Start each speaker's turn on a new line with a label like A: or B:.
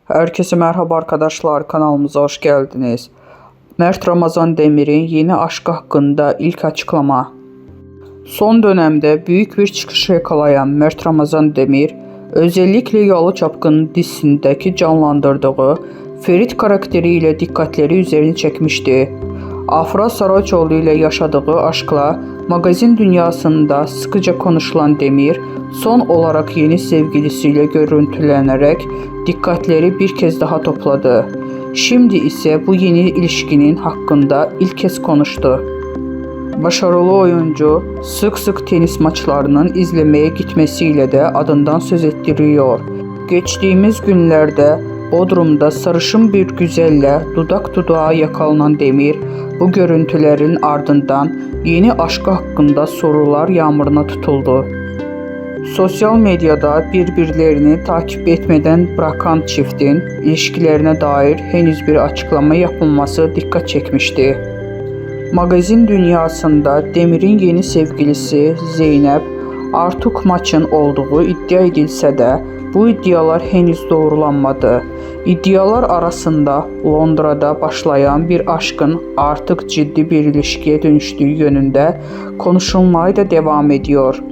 A: Herkese merhaba arkadaşlar, kanalımıza hoş geldiniz. Mert Ramazan Demir'in yeni aşk hakkında ilk açıklama. Son dönemde büyük bir çıkış yakalayan Mert Ramazan Demir, özellikle Yalı Çapkın dizisindeki canlandırdığı Ferit karakteriyle dikkatleri üzerine çekmişti. Afra Saraçoğlu ile yaşadığı aşkla magazin dünyasında sıkıca konuşulan Demir, son olarak yeni sevgilisiyle görüntülenerek dikkatleri bir kez daha topladı. Şimdi ise bu yeni ilişkinin hakkında ilk kez konuştu. Başarılı oyuncu sık sık tenis maçlarının izlemeye gitmesiyle de adından söz ettiriyor. Geçtiğimiz günlerde Bodrum'da sarışın bir güzelle dudak dudağa yakalanan Demir, bu görüntülerin ardından yeni aşkı hakkında sorular yağmuruna tutuldu. Sosyal medyada birbirlerini takip etmeden bırakan çiftin ilişkilerine dair henüz bir açıklama yapılması dikkat çekmişti. Magazin dünyasında Demir'in yeni sevgilisi Zeynep Artuk Maç'ın olduğu iddia edilse de bu iddialar henüz doğrulanmadı. İddialar arasında Londra'da başlayan bir aşkın artık ciddi bir ilişkiye dönüştüğü yönünde konuşulmaya da devam ediyor.